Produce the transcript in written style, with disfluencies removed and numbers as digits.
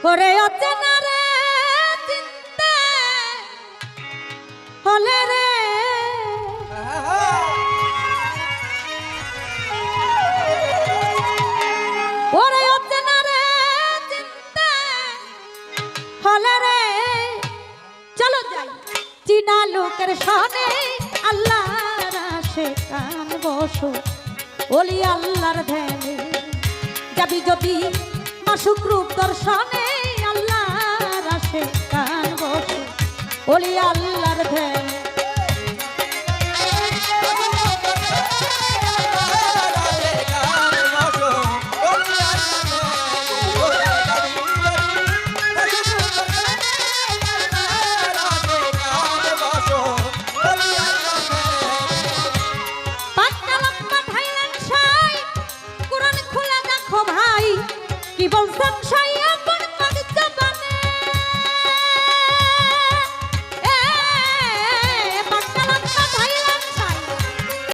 ওরে অচেনা রে চিনতে হলে রে ওরে অচেনা রে চিনতে হলে রে চলো যাই চিনা লোকের সনে আল্লাহর আশিকান বসো ওলি আল্লাহর ধ্যানে যাবি যদি মাসুক রূপ দর্শনে আল্লাহর আশিকান বসো ওলি আল্লাহর ধ্যানে